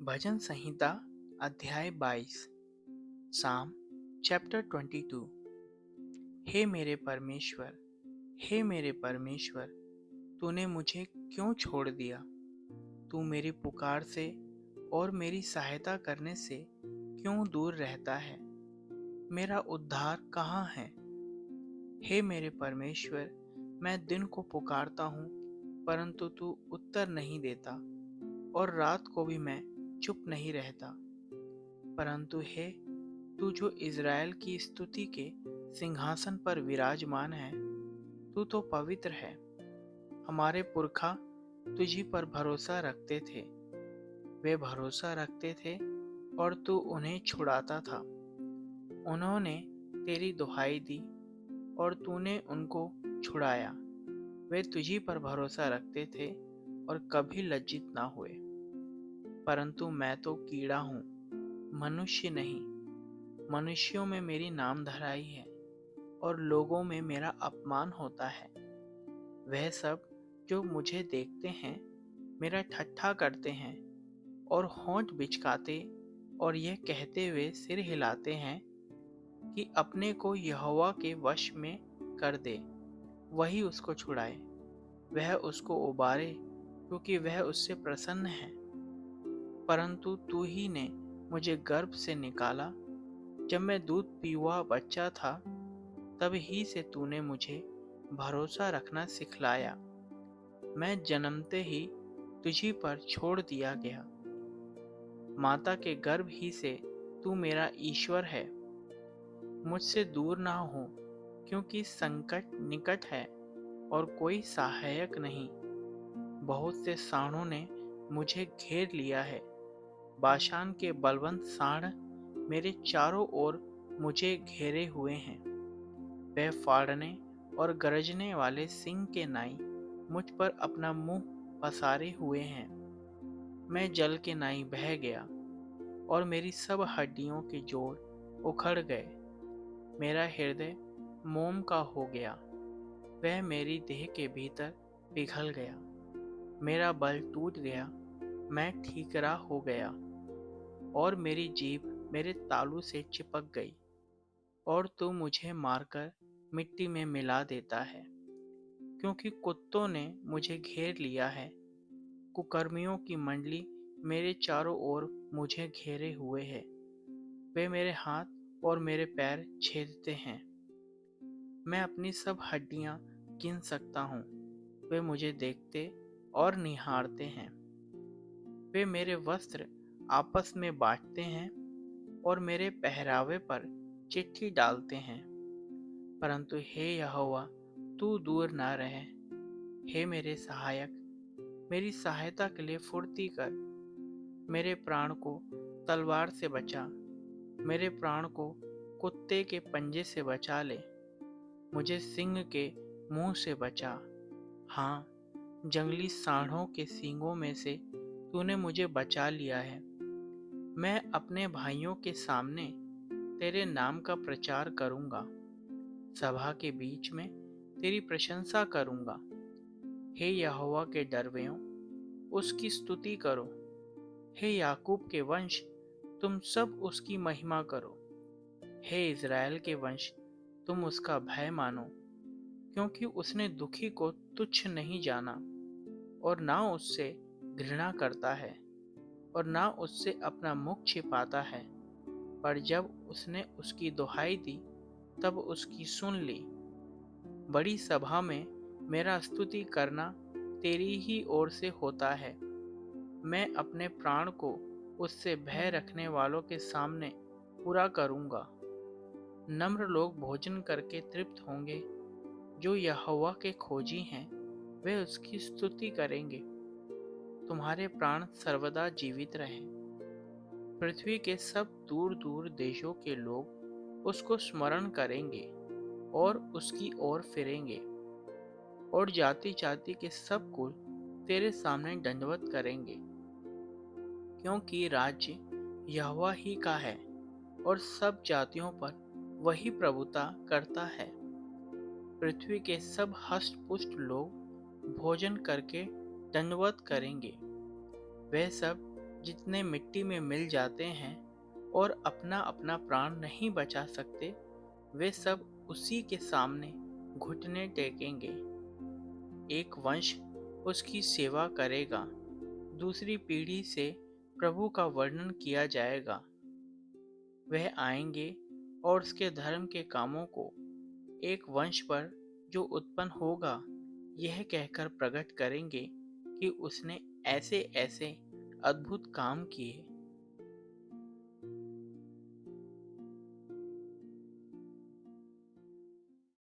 भजन संहिता अध्याय 22। साम चैप्टर 22। हे मेरे परमेश्वर, तूने मुझे क्यों छोड़ दिया? तू मेरी पुकार से और मेरी सहायता करने से क्यों दूर रहता है? मेरा उद्धार कहाँ है? हे मेरे परमेश्वर, मैं दिन को पुकारता हूँ, परंतु तू उत्तर नहीं देता, और रात को भी मैं चुप नहीं रहता। परंतु हे, तू जो इज़राइल की स्तुति के सिंहासन पर विराजमान है, तू तो पवित्र है। हमारे पुरखा तुझी पर भरोसा रखते थे। वे भरोसा रखते थे और तू उन्हें छुड़ाता था। उन्होंने तेरी दुहाई दी और तूने उनको छुड़ाया। वे तुझी पर भरोसा रखते थे और कभी लज्जित ना हुए। परंतु मैं तो कीड़ा हूँ, मनुष्य नहीं। मनुष्यों में मेरी नामधराई है और लोगों में मेरा अपमान होता है। वह सब जो मुझे देखते हैं मेरा ठट्ठा करते हैं और होंठ बिचकाते और यह कहते हुए सिर हिलाते हैं कि अपने को यहोवा के वश में कर दे, वही उसको छुड़ाए, वह उसको उबारे, क्योंकि वह उससे प्रसन्न है। परंतु तू ही ने मुझे गर्भ से निकाला। जब मैं दूध पीवा बच्चा था, तब ही से तूने मुझे भरोसा रखना सिखलाया। मैं जन्मते ही तुझी पर छोड़ दिया गया। माता के गर्भ ही से तू मेरा ईश्वर है। मुझसे दूर ना हो, क्योंकि संकट निकट है और कोई सहायक नहीं। बहुत से साँड़ों ने मुझे घेर लिया है। बाशान के बलवंत साँड़ मेरे चारों ओर मुझे घेरे हुए हैं। वह फाड़ने और गरजने वाले सिंह के नाई मुझ पर अपना मुंह पसारे हुए हैं। मैं जल के नाई बह गया और मेरी सब हड्डियों के जोड़ उखड़ गए। मेरा हृदय मोम का हो गया, वह मेरी देह के भीतर पिघल गया। मेरा बल टूट गया, मैं ठीकरा हो गया, और मेरी जीभ मेरे तालू से चिपक गई। और तू मुझे मारकर मिट्टी में मिला देता है, क्योंकि कुत्तों ने मुझे घेर लिया है। कुकर्मियों की मंडली मेरे चारों ओर मुझे घेरे हुए है। वे मेरे हाथ और मेरे पैर छेदते हैं। मैं अपनी सब हड्डियां गिन सकता हूँ। वे मुझे देखते और निहारते हैं। वे मेरे वस्त्र आपस में बांटते हैं और मेरे पहरावे पर चिट्ठी डालते हैं। परंतु हे यहोवा, तू दूर ना रहे। हे मेरे सहायक, मेरी सहायता के लिए फुर्ती कर। मेरे प्राण को तलवार से बचा, मेरे प्राण को कुत्ते के पंजे से बचा ले। मुझे सिंह के मुंह से बचा, हाँ, जंगली सांडों के सींगों में से तूने मुझे बचा लिया है। मैं अपने भाइयों के सामने तेरे नाम का प्रचार करूंगा। सभा के बीच में तेरी प्रशंसा करूंगा। हे यहोवा के डरवेयों, उसकी स्तुति करो। हे याकूब के वंश, तुम सब उसकी महिमा करो। हे इज़राइल के वंश, तुम उसका भय मानो, क्योंकि उसने दुखी को तुच्छ नहीं जाना और ना उससे घृणा करता है और ना उससे अपना मुख छिपाता है। पर जब उसने उसकी दुहाई दी, तब उसकी सुन ली। बड़ी सभा में मेरा स्तुति करना तेरी ही ओर से होता है। मैं अपने प्राण को उससे भय रखने वालों के सामने पूरा करूंगा। नम्र लोग भोजन करके तृप्त होंगे। जो यहोवा के खोजी हैं, वे उसकी स्तुति करेंगे। तुम्हारे प्राण सर्वदा जीवित रहें। पृथ्वी के सब दूर दूर देशों के लोग उसको स्मरण करेंगे और उसकी ओर फिरेंगे, और जाति जाति के सब कुल तेरे सामने दंडवत करेंगे, क्योंकि राज्य यहोवा ही का है और सब जातियों पर वही प्रभुता करता है। पृथ्वी के सब हष्ट पुष्ट लोग भोजन करके दंडवत करेंगे। वे सब जितने मिट्टी में मिल जाते हैं और अपना अपना प्राण नहीं बचा सकते, वे सब उसी के सामने घुटने टेकेंगे। एक वंश उसकी सेवा करेगा, दूसरी पीढ़ी से प्रभु का वर्णन किया जाएगा। वह आएंगे और उसके धर्म के कामों को एक वंश पर जो उत्पन्न होगा यह कहकर प्रकट करेंगे कि उसने ऐसे ऐसे अद्भुत काम किए।